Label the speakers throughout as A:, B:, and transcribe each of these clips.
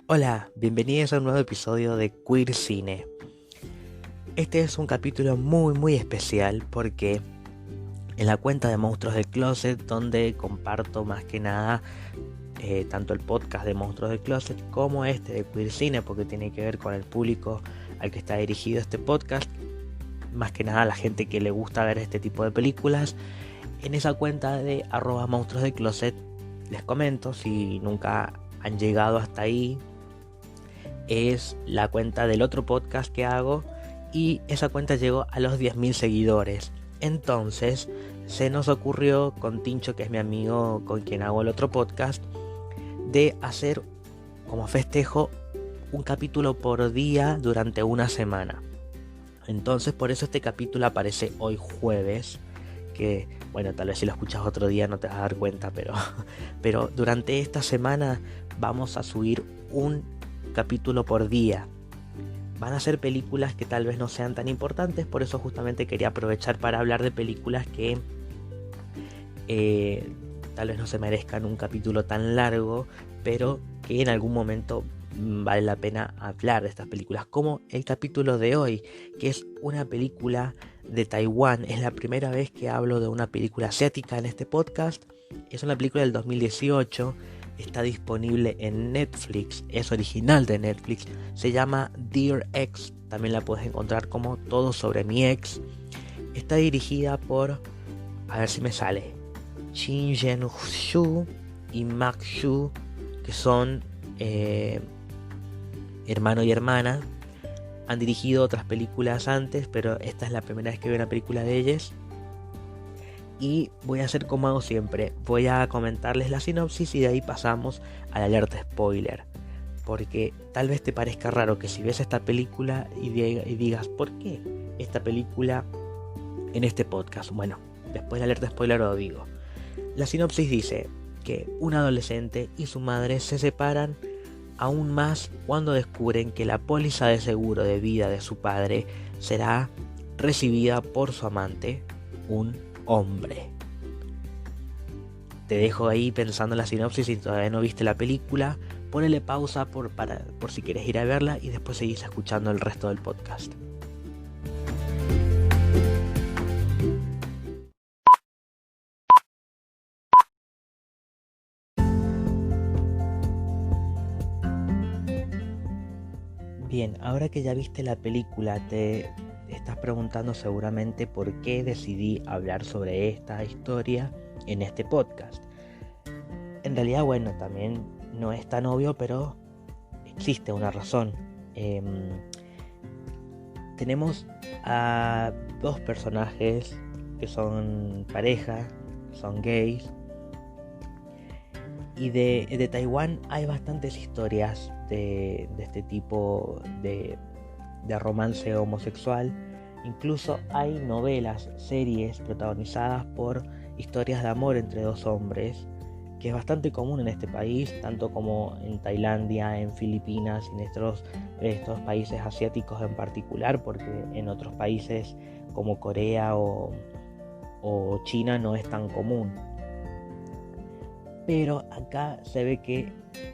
A: Hola, bienvenidos a un nuevo episodio de Queer Cine. Este es un capítulo muy especial porque en la cuenta de Monstruos del Closet, donde comparto más que nada tanto el podcast de Monstruos del Closet como este de Queer Cine, porque tiene que ver con el público al que está dirigido este podcast, más que nada a la gente que le gusta ver este tipo de películas. En esa cuenta de @monstruos del Closet les comento, si nunca han llegado hasta ahí, es la cuenta del otro podcast que hago y esa cuenta llegó a los 10.000 seguidores. Entonces se nos ocurrió con Tincho, que es mi amigo con quien hago el otro podcast, de hacer como festejo un capítulo por día durante una semana. Entonces por eso este capítulo aparece hoy jueves, que bueno, tal vez si lo escuchas otro día no te vas a dar cuenta, pero durante esta semana vamos a subir un capítulo por día. Van a ser películas que tal vez no sean tan importantes, por eso justamente quería aprovechar para hablar de películas que tal vez no se merezcan un capítulo tan largo, pero que en algún momento vale la pena hablar de estas películas, como el capítulo de hoy, que es una película de Taiwán. Es la primera vez que hablo de una película asiática en este podcast. Es una película del 2018, está disponible en Netflix, es original de Netflix, se llama Dear Ex, también la puedes encontrar como Todo sobre mi ex. Está dirigida por, a ver si me sale, Shin Yen-shu y Mak Shu, que son hermano y hermana. Han dirigido otras películas antes, pero esta es la primera vez que veo una película de ellos. Y voy a hacer como hago siempre, voy a comentarles la sinopsis y de ahí pasamos a la alerta spoiler. Porque tal vez te parezca raro que si ves esta película y digas, ¿por qué esta película en este podcast? Bueno, después de la alerta spoiler lo digo. La sinopsis dice que un adolescente y su madre se separan, aún más cuando descubren que la póliza de seguro de vida de su padre será recibida por su amante, un hombre. Te dejo ahí pensando en la sinopsis. Si todavía no viste la película, ponele pausa por si quieres ir a verla y después seguís escuchando el resto del podcast. Bien, ahora que ya viste la película, te estás preguntando seguramente por qué decidí hablar sobre esta historia en este podcast. En realidad, bueno, también no es tan obvio, pero existe una razón. Tenemos a dos personajes que son pareja, son gays. Y de Taiwán hay bastantes historias de este tipo de romance homosexual. Incluso hay novelas, series protagonizadas por historias de amor entre dos hombres, que es bastante común en este país, tanto como en Tailandia, en Filipinas y en estos países asiáticos en particular, porque en otros países como Corea o China no es tan común. Pero acá se ve que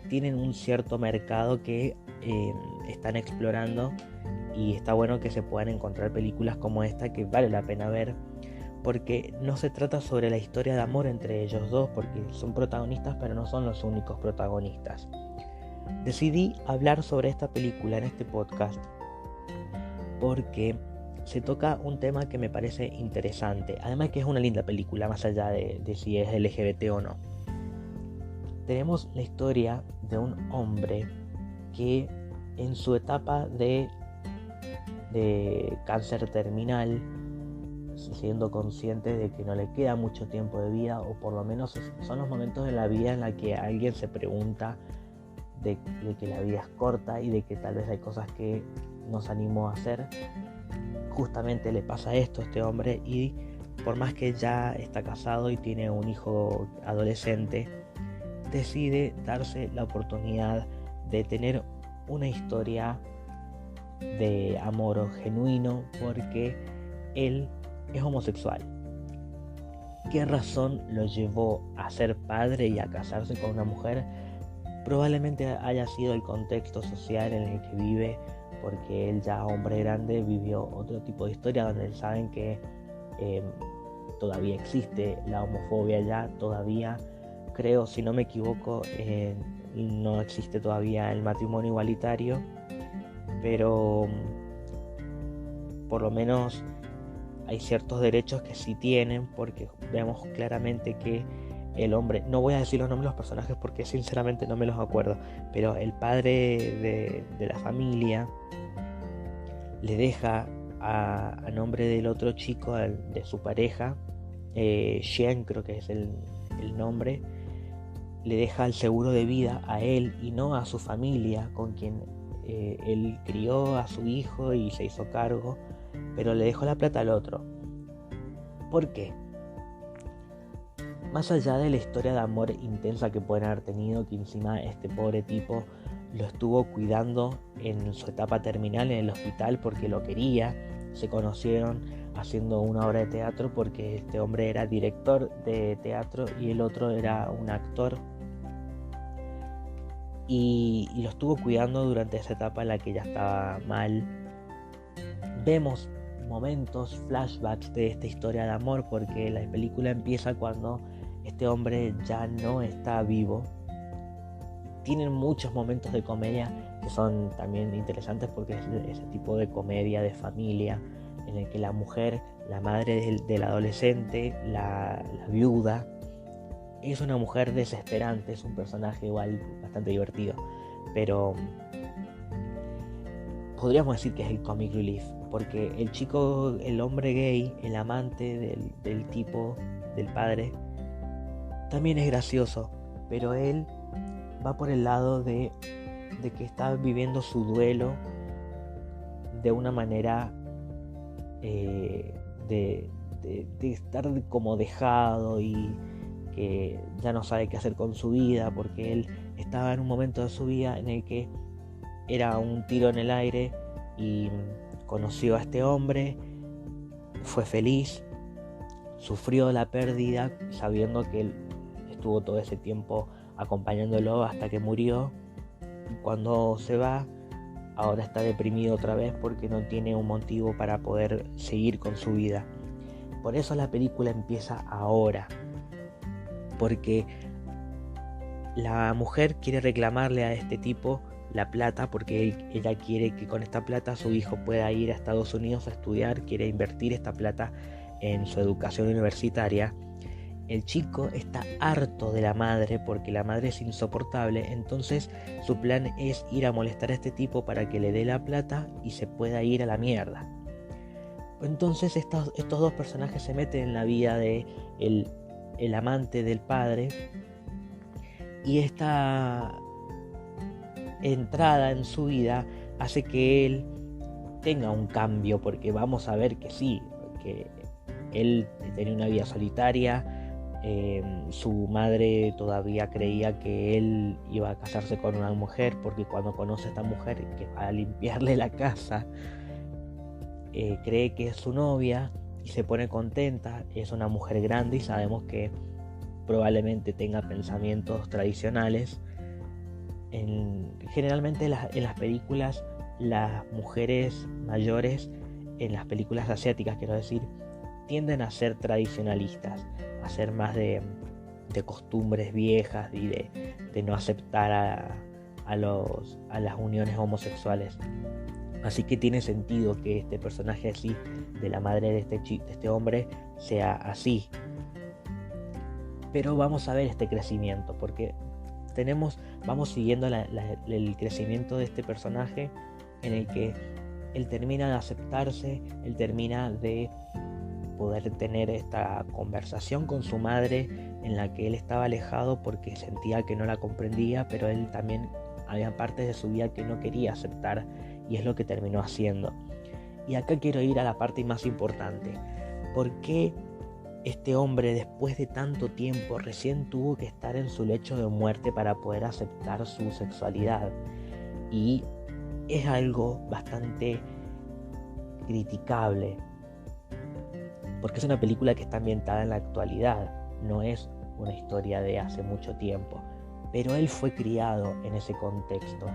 A: tienen un cierto mercado que están explorando, y está bueno que se puedan encontrar películas como esta que vale la pena ver, porque no se trata sobre la historia de amor entre ellos dos, porque son protagonistas pero no son los únicos protagonistas. Decidí hablar sobre esta película en este podcast porque se toca un tema que me parece interesante, además que es una linda película, más allá de si es LGBT o no. Tenemos la historia de un hombre que en su etapa de cáncer terminal, siendo consciente de que no le queda mucho tiempo de vida, o por lo menos son los momentos de la vida en la que alguien se pregunta de que la vida es corta y de que tal vez hay cosas que nos animó a hacer. Justamente le pasa esto a este hombre, y por más que ya está casado y tiene un hijo adolescente, decide darse la oportunidad de tener una historia de amor genuino, porque él es homosexual. ¿Qué razón lo llevó a ser padre y a casarse con una mujer? Probablemente haya sido el contexto social en el que vive, porque él ya hombre grande vivió otro tipo de historia donde saben que todavía existe la homofobia ya, todavía creo, si no me equivoco, no existe todavía el matrimonio igualitario, pero por lo menos hay ciertos derechos que sí tienen, porque vemos claramente que el hombre, no voy a decir los nombres de los personajes porque sinceramente no me los acuerdo, pero el padre de la familia le deja a nombre del otro chico, de su pareja, Shen creo que es el nombre, le deja el seguro de vida a él y no a su familia, con quien él crió a su hijo y se hizo cargo, pero le dejó la plata al otro. ¿Por qué? Más allá de la historia de amor intensa que pueden haber tenido, que encima este pobre tipo lo estuvo cuidando en su etapa terminal en el hospital porque lo quería, se conocieron haciendo una obra de teatro porque este hombre era director de teatro y el otro era un actor, y lo estuvo cuidando durante esa etapa en la que ya estaba mal. Vemos momentos, flashbacks de esta historia de amor, porque la película empieza cuando este hombre ya no está vivo. Tienen muchos momentos de comedia que son también interesantes, porque es ese tipo de comedia de familia en el que la mujer, la madre del adolescente, la viuda, es una mujer desesperante, es un personaje igual bastante divertido, pero podríamos decir que es el comic relief, porque el chico, el hombre gay, el amante del tipo, del padre, también es gracioso, pero él va por el lado de que está viviendo su duelo de una manera de estar como dejado y que ya no sabe qué hacer con su vida, porque él estaba en un momento de su vida en el que era un tiro en el aire y conoció a este hombre, fue feliz, sufrió la pérdida sabiendo que él estuvo todo ese tiempo acompañándolo hasta que murió. Cuando se va, ahora está deprimido otra vez porque no tiene un motivo para poder seguir con su vida. Por eso la película empieza ahora, porque la mujer quiere reclamarle a este tipo la plata, porque ella quiere que con esta plata su hijo pueda ir a Estados Unidos a estudiar, quiere invertir esta plata en su educación universitaria. El chico está harto de la madre porque la madre es insoportable, entonces su plan es ir a molestar a este tipo para que le dé la plata y se pueda ir a la mierda. Entonces estos dos personajes se meten en la vida de el amante del padre, y esta entrada en su vida hace que él tenga un cambio, porque vamos a ver que sí, que él tenía una vida solitaria, su madre todavía creía que él iba a casarse con una mujer, porque cuando conoce a esta mujer que va a limpiarle la casa, cree que es su novia y se pone contenta. Es una mujer grande y sabemos que probablemente tenga pensamientos tradicionales. Generalmente en las películas, las mujeres mayores, en las películas asiáticas quiero decir, tienden a ser tradicionalistas, a ser más de costumbres viejas y de no aceptar a las uniones homosexuales. Así que tiene sentido que este personaje así, de la madre de este hombre, sea así. Pero vamos a ver este crecimiento, porque vamos siguiendo el crecimiento de este personaje, en el que él termina de aceptarse, él termina de poder tener esta conversación con su madre, en la que él estaba alejado porque sentía que no la comprendía, pero él también había partes de su vida que no quería aceptar, y es lo que terminó haciendo. Y acá quiero ir a la parte más importante. ¿Por qué este hombre, después de tanto tiempo, recién tuvo que estar en su lecho de muerte para poder aceptar su sexualidad? Y es algo bastante criticable, porque es una película que está ambientada en la actualidad, no es una historia de hace mucho tiempo. pero él fue criado en ese contexto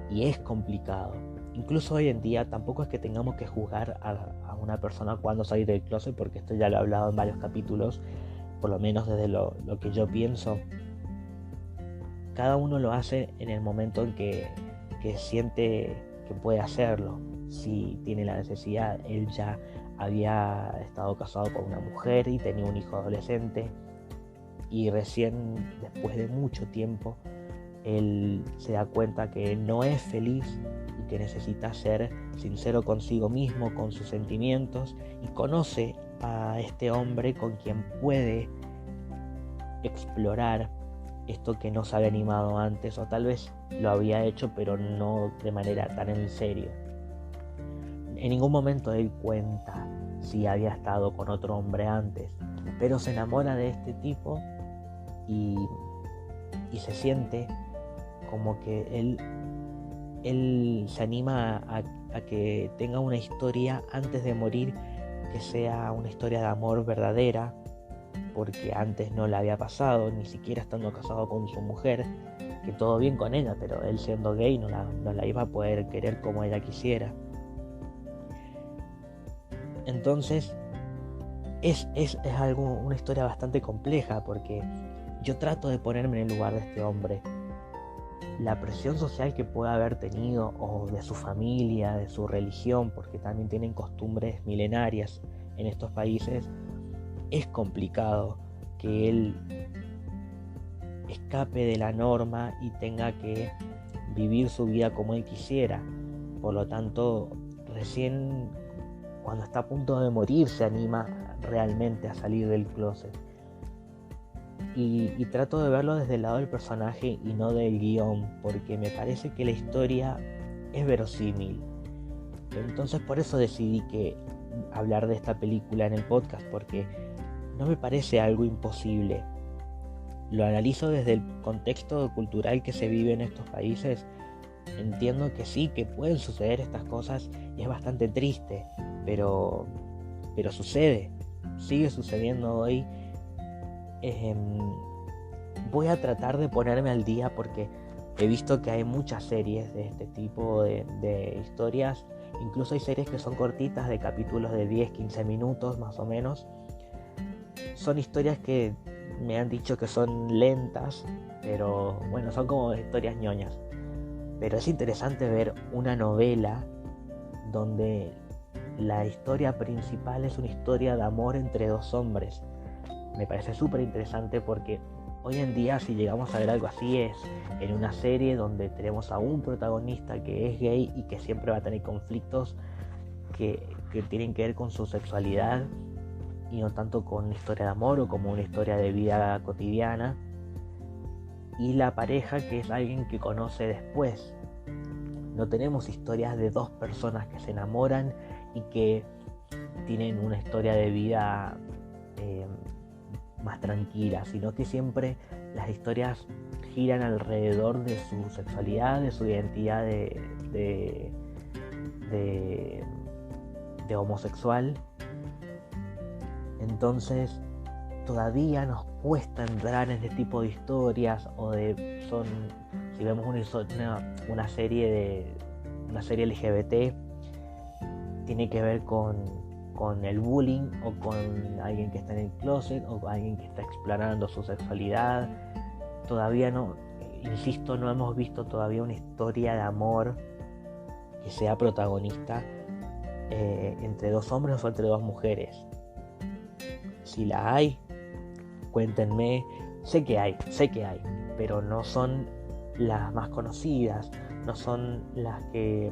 A: y es complicado. Incluso hoy en día tampoco es que tengamos que juzgar a una persona cuando salir del closet, porque esto ya lo he hablado en varios capítulos, por lo menos desde lo que yo pienso. Cada uno lo hace en el momento en que siente que puede hacerlo, si tiene la necesidad. Él ya había estado casado con una mujer y tenía un hijo adolescente, y recién después de mucho tiempo él se da cuenta que no es feliz y que necesita ser sincero consigo mismo, con sus sentimientos, y conoce a este hombre con quien puede explorar esto que no se había animado antes, o tal vez lo había hecho pero no de manera tan en serio. En ningún momento él cuenta si había estado con otro hombre antes, pero se enamora de este tipo y se siente como que él se anima a que tenga una historia antes de morir, que sea una historia de amor verdadera, porque antes no le había pasado, ni siquiera estando casado con su mujer, que todo bien con ella, pero él siendo gay no la iba a poder querer como ella quisiera. Entonces es una historia bastante compleja, porque yo trato de ponerme en el lugar de este hombre. La presión social que pueda haber tenido, o de su familia, de su religión, porque también tienen costumbres milenarias en estos países, es complicado que él escape de la norma y tenga que vivir su vida como él quisiera. Por lo tanto, recién cuando está a punto de morir se anima realmente a salir del closet. Y trato de verlo desde el lado del personaje y no del guión, porque me parece que la historia es verosímil. Entonces por eso decidí hablar de esta película en el podcast, porque no me parece algo imposible. Lo analizo desde el contexto cultural que se vive en estos países. Entiendo que sí, que pueden suceder estas cosas y es bastante triste, pero sucede, sigue sucediendo hoy. Voy a tratar de ponerme al día, porque he visto que hay muchas series de este tipo de historias. Incluso hay series que son cortitas, de capítulos de 10-15 minutos más o menos. Son historias que me han dicho que son lentas, pero bueno, son como historias ñoñas. Pero es interesante ver una novela donde la historia principal es una historia de amor entre dos hombres. Me parece súper interesante, porque hoy en día, si llegamos a ver algo así, es en una serie donde tenemos a un protagonista que es gay y que siempre va a tener conflictos que tienen que ver con su sexualidad y no tanto con una historia de amor o como una historia de vida cotidiana, y la pareja que es alguien que conoce después. No tenemos historias de dos personas que se enamoran y que tienen una historia de vida más tranquila, sino que siempre las historias giran alrededor de su sexualidad, de su identidad de homosexual. Entonces todavía nos cuesta entrar en este tipo de historias, si vemos una serie LGBT, tiene que ver con el bullying, o con alguien que está en el closet, o con alguien que está explorando su sexualidad. Todavía no, insisto, no hemos visto todavía una historia de amor que sea protagonista entre dos hombres o entre dos mujeres. Si la hay, cuéntenme. Sé que hay, pero no son las más conocidas, no son las que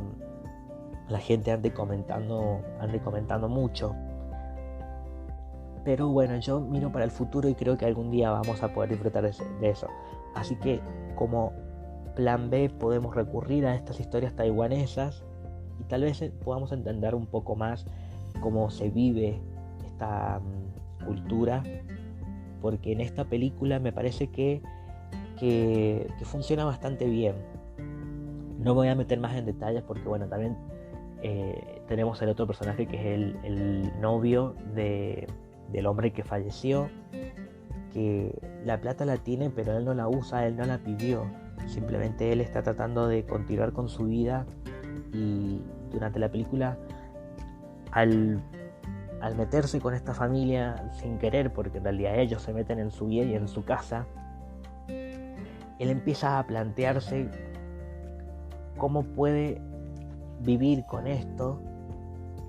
A: la gente ande comentando mucho. Pero bueno, yo miro para el futuro y creo que algún día vamos a poder disfrutar de eso. Así que como plan B podemos recurrir a estas historias taiwanesas y tal vez podamos entender un poco más cómo se vive esta cultura, porque en esta película me parece que funciona bastante bien. No me voy a meter más en detalles, porque bueno, también tenemos el otro personaje que es el novio del hombre que falleció, que la plata la tiene, pero él no la usa, él no la pidió. Simplemente él está tratando de continuar con su vida, y durante la película, al meterse con esta familia sin querer, porque en realidad ellos se meten en su vida y en su casa, él empieza a plantearse cómo puede vivir con esto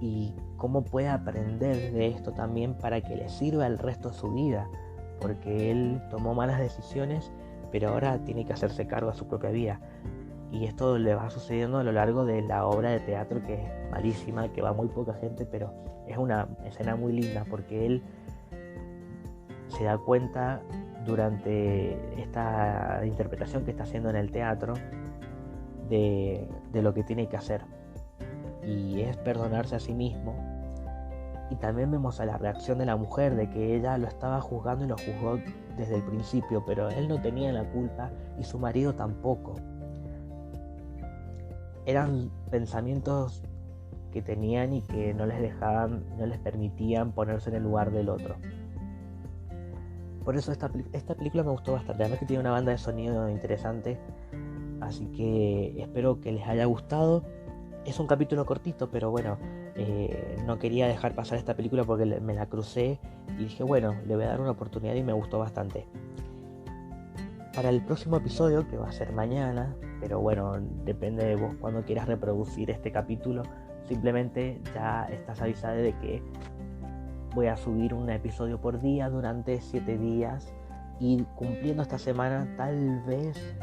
A: y cómo puede aprender de esto también para que le sirva el resto de su vida, porque él tomó malas decisiones, pero ahora tiene que hacerse cargo de su propia vida. Y esto le va sucediendo a lo largo de la obra de teatro, que es malísima, que va muy poca gente, pero es una escena muy linda, porque él se da cuenta durante esta interpretación que está haciendo en el teatro de lo que tiene que hacer, y es perdonarse a sí mismo. Y también vemos a la reacción de la mujer, de que ella lo estaba juzgando y lo juzgó desde el principio, pero él no tenía la culpa y su marido tampoco. Eran pensamientos que tenían y que no les permitían ponerse en el lugar del otro. Por eso esta película me gustó bastante. Además que tiene una banda de sonido interesante, así que espero que les haya gustado. Es un capítulo cortito, pero bueno, no quería dejar pasar esta película porque me la crucé y dije, bueno, le voy a dar una oportunidad, y me gustó bastante. Para el próximo episodio, que va a ser mañana, pero bueno, depende de vos cuando quieras reproducir este capítulo, simplemente ya estás avisada de que voy a subir un episodio por día durante 7 días, y cumpliendo esta semana tal vez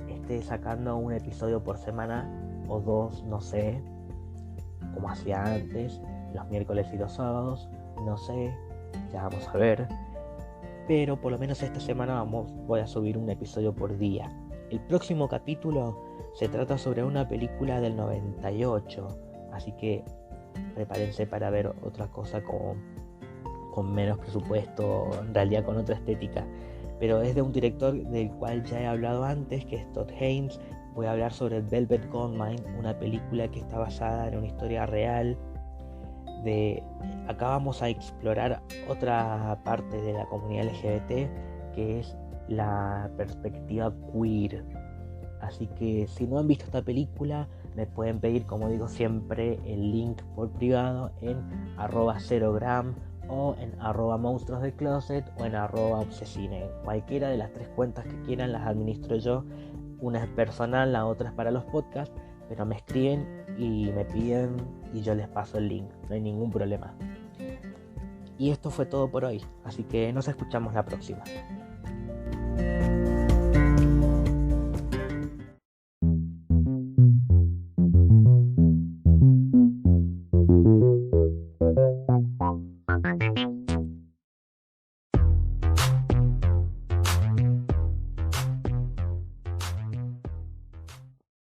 A: esté sacando un episodio por semana o 2, no sé, como hacía antes, los miércoles y los sábados, no sé, ya vamos a ver. Pero por lo menos esta semana voy a subir un episodio por día. El próximo capítulo se trata sobre una película del 98, así que prepárense para ver otra cosa con menos presupuesto, en realidad con otra estética. Pero es de un director del cual ya he hablado antes, que es Todd Haynes. Voy a hablar sobre Velvet Goldmine, una película que está basada en una historia real. Acá vamos a explorar otra parte de la comunidad LGBT, que es la perspectiva queer. Así que si no han visto esta película, me pueden pedir, como digo siempre, el link por privado en @0gram o en @monstruos del closet o en @obsesine. Cualquiera de las 3 cuentas que quieran las administro yo. Una es personal, la otra es para los podcasts, pero me escriben y me piden y yo les paso el link, no hay ningún problema. Y esto fue todo por hoy, así que nos escuchamos la próxima.